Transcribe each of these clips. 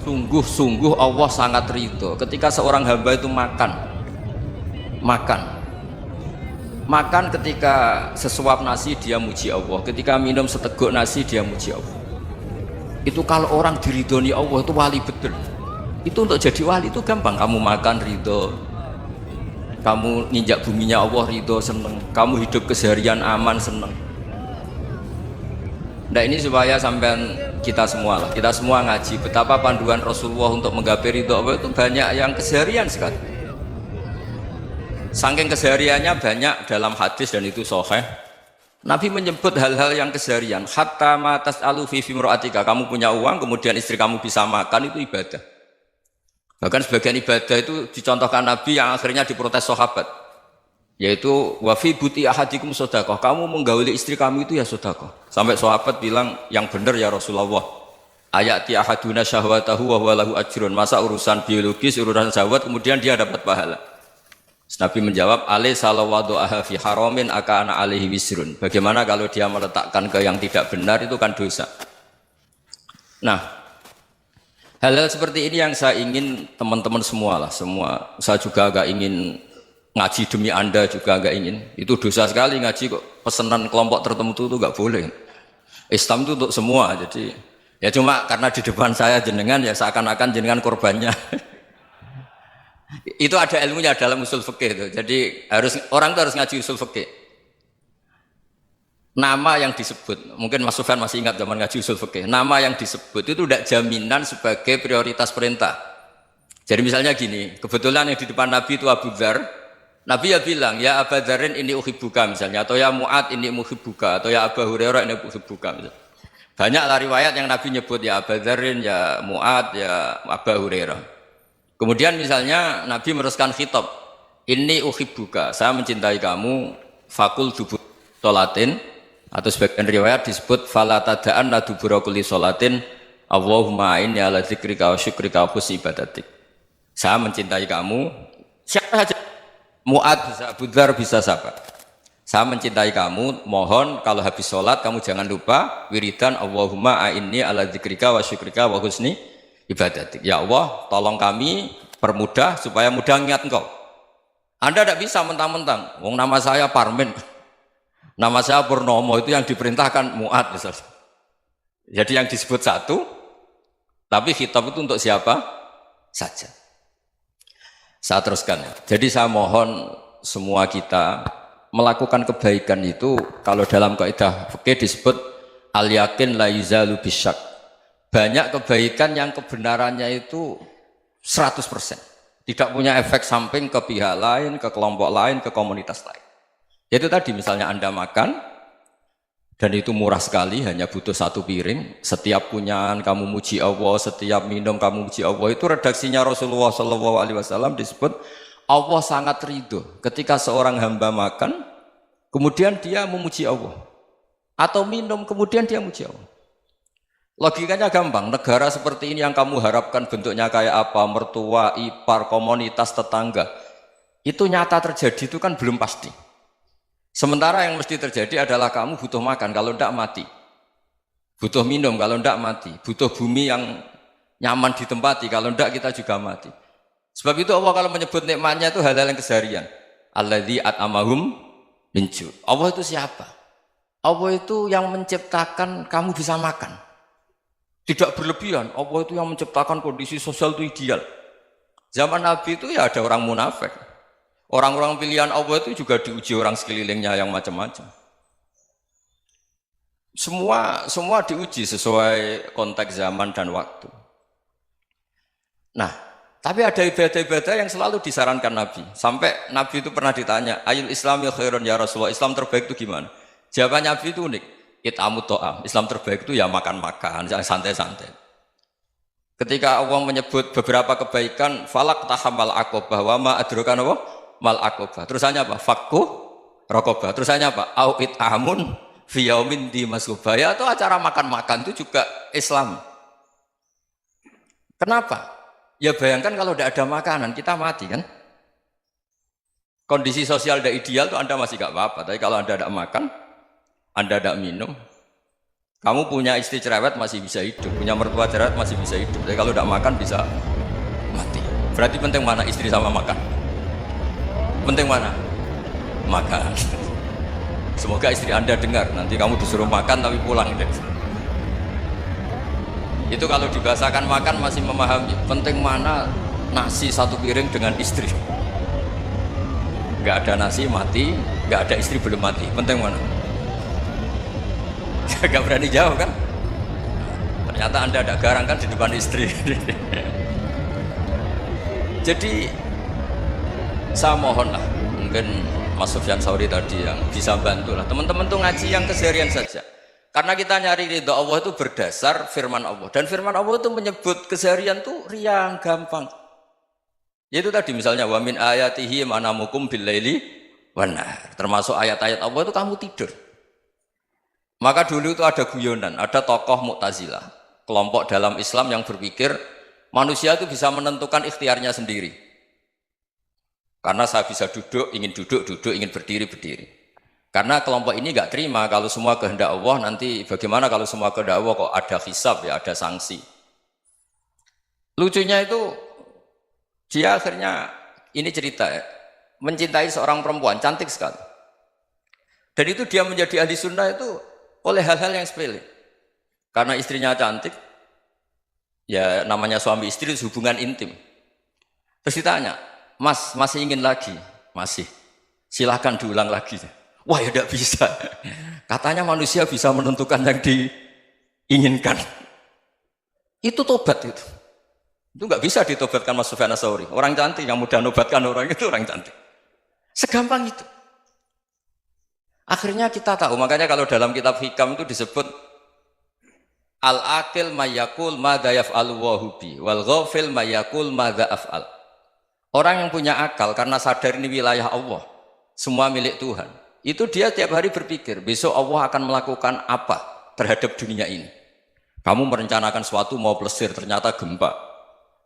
Sungguh-sungguh Allah sangat ridho ketika seorang hamba itu makan makan ketika sesuap nasi dia muji Allah, ketika minum seteguk nasi dia muji Allah. Itu kalau orang diridhoni Allah itu wali betul. Itu untuk jadi wali itu gampang, kamu makan ridho, kamu nginjak buminya Allah ridho seneng, kamu hidup keseharian aman seneng. Nah ini supaya sampean kita semua ngaji betapa panduan Rasulullah untuk menggapai ridho Allah itu banyak yang keseharian sekali. Saking kesehariannya banyak dalam hadis dan itu sahih. Nabi menyebut hal-hal yang keseharian. Hatta ma tas'alu fi fimra'atika, kamu punya uang kemudian istri kamu bisa makan, itu ibadah. Bahkan sebagian ibadah itu dicontohkan Nabi yang akhirnya diprotes sahabat, yaitu wa fi buti ahadikum sedekah, kamu menggauli istri kamu itu ya sedekah. Sampai sahabat bilang, yang benar ya Rasulullah, ayati ahaduna syahwatahu wa huwa lahu ajrun, masa urusan biologis, urusan syahwat kemudian dia dapat pahala. Nabi menjawab, alaysa law wada'aha fi haramin akana alaihi wisrun, bagaimana kalau dia meletakkan ke yang tidak benar, itu kan dosa. Nah, hal-hal seperti ini yang saya ingin teman-teman semua, saya juga agak ingin ngaji demi Anda, juga agak ingin. Itu dosa sekali ngaji kok pesanan kelompok tertentu itu enggak boleh. Islam itu untuk semua. Jadi ya cuma karena di depan saya jenengan ya seakan-akan jenengan korbannya. Itu ada ilmunya dalam usul fikih itu. Jadi orang itu harus ngaji usul fikih. Nama yang disebut, mungkin Mas Sufyan masih ingat zaman ngaji usul fikih. Nama yang disebut itu tidak jaminan sebagai prioritas perintah. Jadi misalnya gini, kebetulan yang di depan Nabi itu Abu Dzar. Nabi ya bilang, ya Abu Dzarin ini uhibbuka misalnya, atau ya Mu'ad ini uhibbuka, atau ya Abu Hurairah ini uhibbuka misalnya. Banyaklah riwayat yang Nabi nyebut ya Abu Dzarin, ya Mu'ad, ya Abu Hurairah. Kemudian misalnya Nabi meneruskan khitab, ini uhibbuka, saya mencintai kamu, fakul dubur sholatin, atau sebagian riwayat disebut fala tada'anna dubura kulli sholatin Allahumma inni ala dzikrika wa syukrika wa husni ibadatik. Saya mencintai kamu, siapa saja, Mu'ad bisa, Abu Dzar bisa siapa. Saya mencintai kamu, mohon kalau habis sholat kamu jangan lupa wiridan Allahumma a'inni ala dzikrika wa syukrika wa husni ibadatik. Ya Allah, tolong kami permudah supaya mudah ingat Engkau. Anda tidak bisa mentang-mentang, wong nama saya Parmin, nama saya Purnomo, itu yang diperintahkan Mu'ad misalnya. Jadi yang disebut satu, tapi khitab itu untuk siapa saja. Saya teruskan. Jadi saya mohon semua kita melakukan kebaikan itu, kalau dalam kaidah fikih disebut al yakin la yuzalu bisyak. Banyak kebaikan yang kebenarannya itu 100%. Tidak punya efek samping ke pihak lain, ke kelompok lain, ke komunitas lain. Itu tadi misalnya Anda makan, dan itu murah sekali, hanya butuh satu piring. Setiap punyaan kamu muji Allah, setiap minum kamu muji Allah. Itu redaksinya Rasulullah SAW disebut Allah sangat ridho ketika seorang hamba makan, kemudian dia memuji Allah, atau minum kemudian dia muji Allah. Logikanya gampang, negara seperti ini yang kamu harapkan bentuknya kayak apa, mertua, ipar, komunitas, tetangga, itu nyata terjadi itu kan belum pasti. Sementara yang mesti terjadi adalah kamu butuh makan, kalau tidak mati. Butuh minum, kalau tidak mati. Butuh bumi yang nyaman ditempati, kalau tidak kita juga mati. Sebab itu Allah kalau menyebut nikmatnya itu hal-hal yang keseharian. Alladzi at'amahum min ju'. Allah itu siapa? Allah itu yang menciptakan kamu bisa makan. Tidak berlebihan. Allah itu yang menciptakan kondisi sosial itu ideal. Zaman Nabi itu ya ada orang munafik. Orang-orang pilihan Allah itu juga diuji orang sekelilingnya yang macam-macam. Semua diuji sesuai konteks zaman dan waktu. Nah, tapi ada ibadah-ibadah yang selalu disarankan Nabi. Sampai Nabi itu pernah ditanya, ayul islami khairun ya Rasulullah, Islam terbaik itu gimana? Jawaban Nabi itu unik. It'amut to'am, Islam terbaik itu ya makan-makan, yang santai-santai. Ketika Allah menyebut beberapa kebaikan, falak tahamal aqobah, wa ma adrokan apa? Mal aqobah. Terusannya apa? Fakku rokobah. Terusannya apa? Au it'amun fi yaumin di masubah. Ya, itu acara makan-makan itu juga Islam. Kenapa? Ya bayangkan kalau tidak ada makanan, kita mati kan? Kondisi sosial tidak ideal itu Anda masih gak apa-apa, tapi kalau Anda tidak makan, Anda tidak minum, Kamu punya istri cerewet masih bisa hidup, punya mertua cerewet masih bisa hidup. Tapi kalau tidak makan bisa mati. Berarti penting mana istri sama makan? Penting mana? Makan. Semoga istri Anda dengar, nanti kamu disuruh makan tapi pulang. Itu kalau dibahasakan makan masih memahami. Penting mana nasi satu piring dengan istri? Nggak ada nasi mati, nggak ada istri belum mati. Penting mana? Gak berani jawab kan? Ternyata Anda ada garang kan di depan istri. Jadi saya mohon lah, mungkin Mas Sufyan Sauri tadi yang bisa bantu lah. Teman-teman tuh ngaji yang keseharian saja. Karena kita nyari ridha Allah itu berdasar firman Allah. Dan firman Allah itu menyebut keseharian tuh riang, gampang. Yaitu tadi misalnya wa min ayatihi manamukum bil laili wan nahar. Termasuk ayat-ayat Allah itu kamu tidur. Maka dulu itu ada guyonan, ada tokoh Mu'tazilah, kelompok dalam Islam yang berpikir manusia itu bisa menentukan ikhtiarnya sendiri. Karena saya bisa duduk, ingin berdiri, berdiri. Karena kelompok ini nggak terima kalau semua kehendak Allah, nanti bagaimana kalau semua kehendak Allah kok ada hisab ya, ada sanksi. Lucunya itu, dia akhirnya, ini cerita ya, mencintai seorang perempuan, cantik sekali. Dan itu dia menjadi ahli sunnah itu oleh hal-hal yang sepele. Karena istrinya cantik, ya namanya suami istri hubungan intim. Terus ditanya, Mas, masih ingin lagi? Masih. Silahkan diulang lagi. Wah ya tidak bisa. Katanya manusia bisa menentukan yang diinginkan. Itu tobat itu. Itu nggak bisa ditobatkan Mas Sufyan Ats-Tsauri. Orang cantik yang mudah nobatkan orang itu orang cantik. Segampang itu. Akhirnya kita tahu, makanya kalau dalam kitab Hikam itu disebut al-aqil mayyakul madza yaf'alu wa hubi wal ghafil mayyakul madza af'al. Orang yang punya akal karena sadar ini wilayah Allah, semua milik Tuhan. Itu dia tiap hari berpikir, besok Allah akan melakukan apa terhadap dunia ini. Kamu merencanakan suatu mau plesir, ternyata gempa.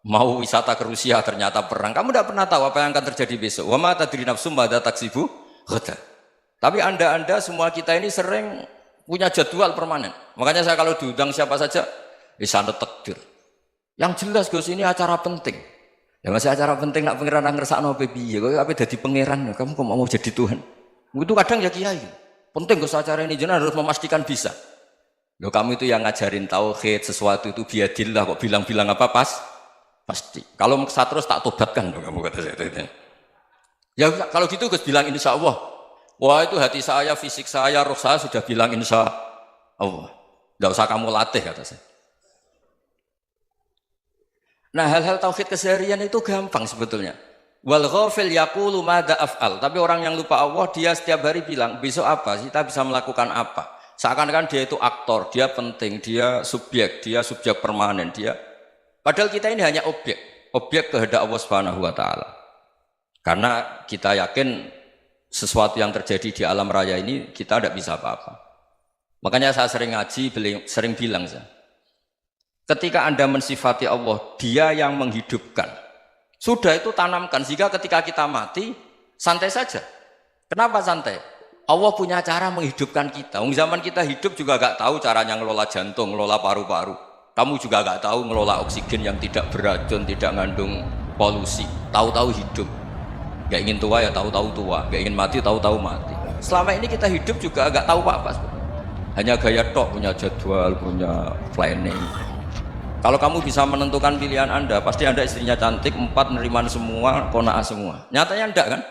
Mau wisata ke Rusia, ternyata perang. Kamu tidak pernah tahu apa yang akan terjadi besok. Wa ma tadri nafsum madza taksibu ghadan. Tapi anda semua kita ini sering punya jadwal permanen. Makanya saya kalau diundang siapa saja, sanad takdir. Yang jelas Gus ini acara penting. Ya masih acara penting nak pangeran ngersakno piye? Kok ape dadi pangeran? Kamu kok mau jadi Tuhan? Itu kadang ya kiai. Penting Gus acara ini jenengan harus memastikan bisa. Loh kamu itu yang ngajarin tauhid, sesuatu itu biadillah kok bilang-bilang apa pasti. Kalau saya terus tak tobatkan loh kamu kata saya. Ya kalau gitu Gus bilang insya Allah. Wah itu hati saya, fisik saya, roh saya sudah bilang insya Allah. Tidak usah kamu latih kata saya. Nah hal-hal tauhid keseharian itu gampang sebetulnya. Wal ghafil yaqulu madza af'al. Tapi orang yang lupa Allah dia setiap hari bilang besok apa? Kita bisa melakukan apa? Seakan-akan dia itu aktor, dia penting, dia subjek permanen, dia. Padahal kita ini hanya objek kehendak Allah Subhanahu wa taala. Karena kita yakin sesuatu yang terjadi di alam raya ini kita tidak bisa apa-apa. Makanya saya sering ngaji, sering bilang saya, ketika Anda mensifati Allah, Dia yang menghidupkan. Sudah itu tanamkan sehingga ketika kita mati santai saja. Kenapa santai? Allah punya cara menghidupkan kita. Zaman kita hidup juga gak tahu caranya ngelola jantung, ngelola paru-paru. Kamu juga gak tahu ngelola oksigen yang tidak beracun, tidak mengandung polusi. Tahu-tahu hidup. Gak ingin tua ya tahu-tahu tua, gak ingin mati tahu-tahu mati. Selama ini kita hidup juga gak tahu apa-apa. Hanya gaya tok, punya jadwal, punya planning. Kalau kamu bisa menentukan pilihan Anda, pasti Anda istrinya cantik, 4 neriman semua, qanaah semua. Nyatanya enggak kan?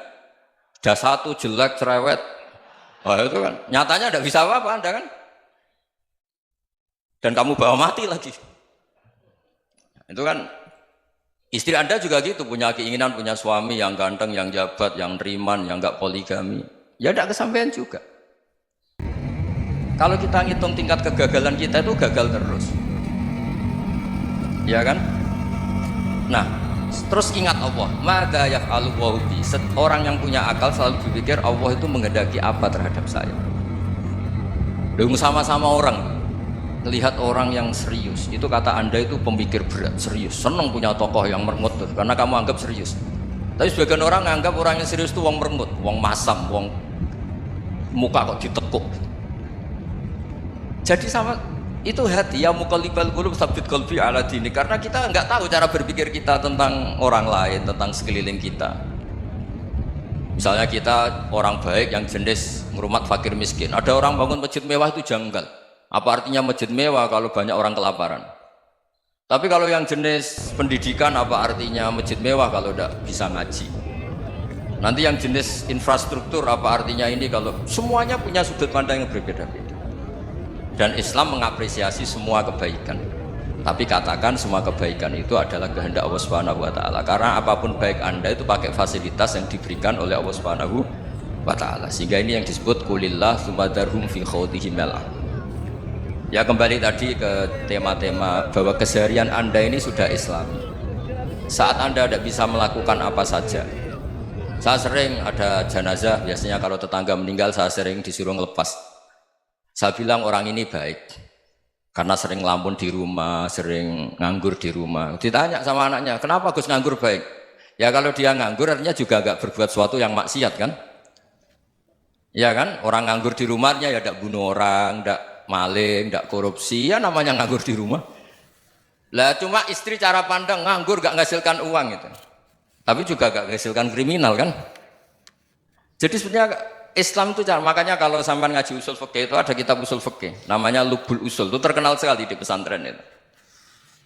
Ada 1 jelek, cerewet. Oh itu kan, nyatanya enggak bisa apa-apa Anda kan? Dan kamu bawa mati lagi. Itu kan istri Anda juga gitu, punya keinginan punya suami yang ganteng, yang jabat, yang neriman, yang enggak poligami. Ya enggak kesampaian juga. Kalau kita ngitung tingkat kegagalan kita itu gagal terus. Ya kan? Nah, terus ingat Allah. Madza yaf'alu wa bi. Orang yang punya akal selalu berpikir Allah itu menghendaki apa terhadap saya. Dengan sama-sama orang lihat orang yang serius, itu kata Anda itu pemikir berat, serius, senang punya tokoh yang merengut tuh, karena kamu anggap serius. Tapi sebagian orang anggap orang yang serius itu wong merengut, wong masam, wong muka kok ditekuk. Jadi sama Itu hati ya muqallibal qulub tsabbit qalbi ala dini, karena kita nggak tahu cara berpikir kita tentang orang lain, tentang sekeliling kita. Misalnya kita orang baik yang jenis ngurmat fakir miskin, ada orang bangun masjid mewah itu janggal. Apa artinya masjid mewah kalau banyak orang kelaparan? Tapi kalau yang jenis pendidikan, apa artinya masjid mewah kalau tidak bisa ngaji? Nanti yang jenis infrastruktur, apa artinya ini kalau semuanya punya sudut pandang yang berbeda-beda. Dan Islam mengapresiasi semua kebaikan. Tapi katakan semua kebaikan itu adalah kehendak Allah Subhanahu wa taala. Karena apapun baik Anda itu pakai fasilitas yang diberikan oleh Allah Subhanahu wa taala. Sehingga ini yang disebut qulillah tsumadarhum fi khawdihim yal'ab. Ya kembali tadi ke tema-tema bahwa keseharian Anda ini sudah Islami. Saat Anda tidak bisa melakukan apa saja. Saya sering ada jenazah, biasanya kalau tetangga meninggal saya sering disuruh ngelepas. Saya bilang orang ini baik karena sering ngelamun di rumah, sering nganggur di rumah. Ditanya sama anaknya, kenapa Gus nganggur baik? Ya kalau dia nganggur artinya juga agak berbuat sesuatu yang maksiat kan? Ya kan? Orang nganggur di rumahnya ya tidak bunuh orang, tidak maling, tidak korupsi, ya namanya nganggur di rumah. Lah cuma istri cara pandang nganggur gak menghasilkan uang itu. Tapi juga gak menghasilkan kriminal kan? Jadi sebenarnya Islam itu makanya kalau sampai ngaji usul fikih itu ada kitab usul fikih namanya Lubul Usul, itu terkenal sekali di pesantren itu.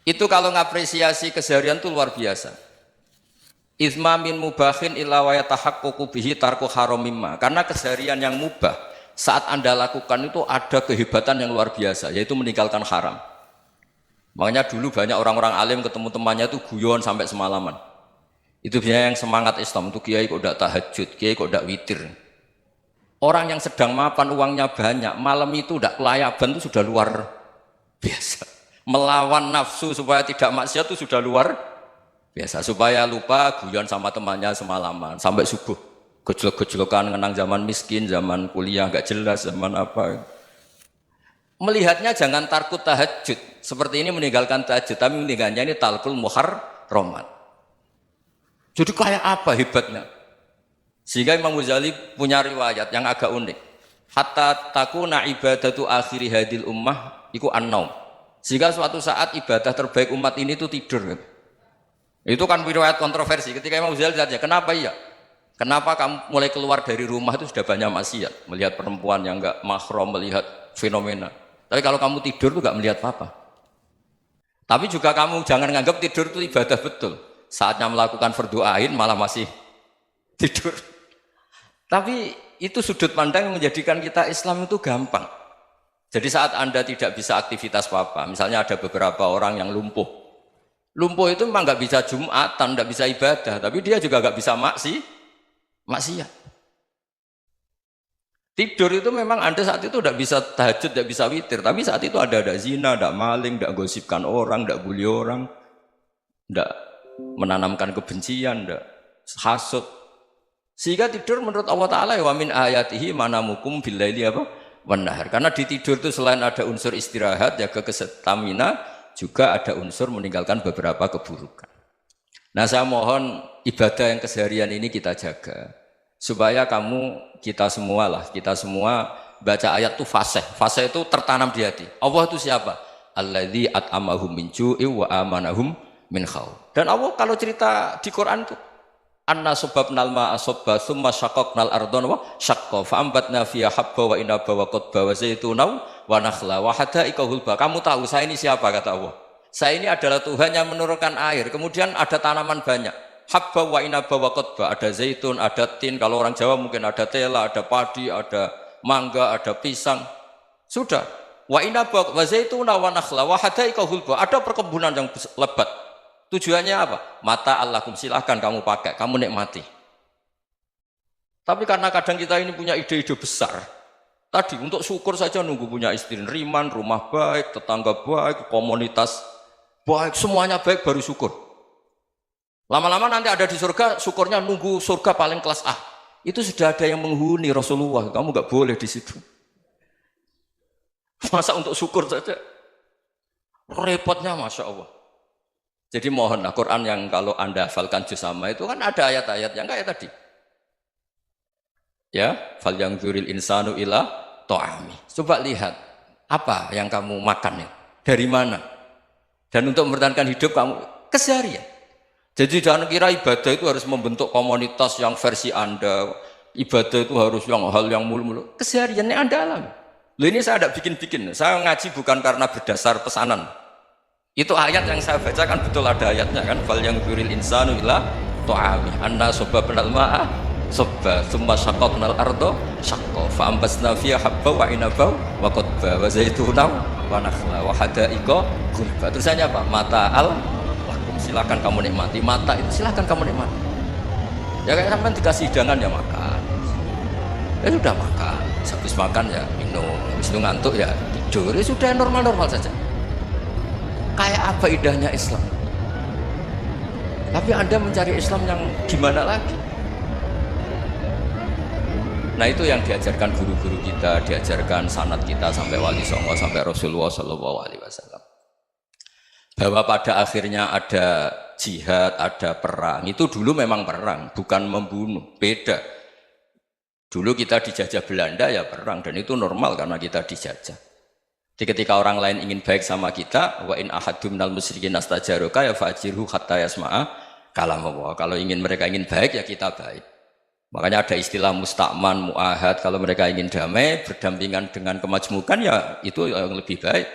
Itu kalau ngapresiasi keseharian itu luar biasa. Izma min mubahin illa wa yatahaqqaqu bihi tarku haramimma. Karena keseharian yang mubah saat Anda lakukan itu ada kehebatan yang luar biasa, yaitu meninggalkan haram. Makanya dulu banyak orang-orang alim ketemu temannya itu guyon sampai semalaman. Itu biasanya yang semangat Islam itu kiai kok tidak tahajud, kiai kok tidak witir. Orang yang sedang mapan uangnya banyak, malam itu tidak kelayaban itu sudah luar biasa. Melawan nafsu supaya tidak maksiat itu sudah luar biasa. Supaya lupa guyon sama temannya semalaman sampai subuh. Gejlok-gejlokan ngenang zaman miskin, zaman kuliah nggak jelas, zaman apa. Melihatnya jangan tarkut tahajud. Seperti ini meninggalkan tahajud, tapi meninggalkannya ini talkul muharramat. Jadi kayak apa hebatnya? Sehingga Imam Ghazali punya riwayat yang agak unik. Hatta takuna ibadatu akhiri hadil ummah iku an-naum. Sehingga suatu saat ibadah terbaik umat ini itu tidur. Itu kan riwayat kontroversi. Ketika Imam Ghazali ditanya, kenapa iya? Kenapa kamu mulai keluar dari rumah itu sudah banyak maksiat? Melihat perempuan yang enggak mahram, melihat fenomena. Tapi kalau kamu tidur itu enggak melihat apa-apa. Tapi juga kamu jangan menganggap tidur itu ibadah betul. Saatnya melakukan fardhu ain malah masih tidur. Tapi itu sudut pandang yang menjadikan kita Islam itu gampang. Jadi saat Anda tidak bisa aktivitas apa-apa, misalnya ada beberapa orang yang lumpuh. Lumpuh itu memang nggak bisa Jumatan, nggak bisa ibadah, tapi dia juga nggak bisa maksiat. Tidur itu memang Anda saat itu tidak bisa tahajud, tidak bisa witir, tapi saat itu ada zina, ada maling, tidak gosipkan orang, tidak bully orang, tidak menanamkan kebencian, tidak hasud. Sehingga tidur menurut Allah Ta'ala wa min ayatihi manamukum billaili apa? Wan-nahar. Karena di tidur itu selain ada unsur istirahat, jaga kestamina, juga ada unsur meninggalkan beberapa keburukan. Nah saya mohon ibadah yang keseharian ini kita jaga. Supaya kita semua baca ayat itu fasih. Fasih itu tertanam di hati. Allah itu siapa? Alladzi at'amahum min ju'i wa amanahum min khauf. Dan Allah kalau cerita di Quran itu anna subabnal ma'a subba thumma syaqaqnal ardhan wa syaqqa fa ambatna fiha habba wa inaba wa qadba wa zaituna wa nakhla wa hada'iqa hulba. Kamu tahu saya ini siapa, kata Allah? Saya ini adalah Tuhan yang menurunkan air, kemudian ada tanaman banyak. Habba wa inaba wa qadba, ada zaitun, ada tin, kalau orang Jawa mungkin ada tela, ada padi, ada mangga, ada pisang. Sudah. Wa inaba wa zaituna wa nakhla wa hada'iqa hulba. Ada perkebunan yang lebat. Tujuannya apa? Mata Allahkum, silahkan kamu pakai, kamu nikmati. Tapi karena kadang kita ini punya ide-ide besar. Tadi untuk syukur saja nunggu punya istri riman, rumah baik, tetangga baik, komunitas baik, semuanya baik baru syukur. Lama-lama nanti ada di surga, syukurnya nunggu surga paling kelas A. Itu sudah ada yang menghuni Rasulullah, kamu nggak boleh di situ. Masa untuk syukur saja? Repotnya Masya Allah. Jadi mohonlah Quran yang kalau Anda hafalkan juz sama itu kan ada ayat-ayat yang kayak tadi. Ya, fal yang dzuril insanu ila ta'ami. Coba lihat Apa yang kamu makan ya? Dari mana? Dan untuk mempertahankan hidup kamu keseharian. Jadi jangan kira ibadah itu harus membentuk komunitas yang versi Anda. Ibadah itu harus hal yang mulu-mulu. Kesehariannya Anda alami. Loh ini saya tidak bikin-bikin. Saya ngaji bukan karena berdasar pesanan. Itu ayat yang saya bacakan betul ada ayatnya kan. Fal yang duril insanu ila ta'ami anna sobba penal ma'a sobba thumma syaqaqnal ardo syaqqa fa ambasna fiha habba wa inaba wa qadba wa zaituna wa nakhla wa hadaiqa gulba. Terusannya apa? Mata'al lakum, silakan kamu nikmati. Mata itu silakan kamu nikmati. Ya kayak sampean dikasih hidangan ya makan. Ya sudah makan. Habis makan ya minum. Habis itu ngantuk ya tidur. Ya sudah normal-normal saja. Kayak apa indahnya Islam. Tapi Anda mencari Islam yang gimana lagi? Nah itu yang diajarkan guru-guru kita, diajarkan sanad kita sampai Wali Songo, sampai Rasulullah SAW. Bahwa pada akhirnya ada jihad, ada perang. Itu dulu memang perang, bukan membunuh, beda. Dulu kita dijajah Belanda ya perang, dan itu normal karena kita dijajah. Jadi ketika orang lain ingin baik sama kita, wa in ahadum minal musyrikin astajaruka ya fa'jirhu hatta yasma'a kalam Allah. Kalau mereka ingin baik ya kita baik. Makanya ada istilah musta'man, mu'ahad. Kalau mereka ingin damai, berdampingan dengan kemajmukan ya itu yang lebih baik.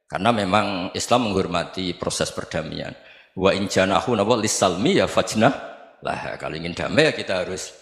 Karena memang Islam menghormati proses perdamaian. Wa in janahu lis-salmi ya fajnah lah. Kalau ingin damai ya kita harus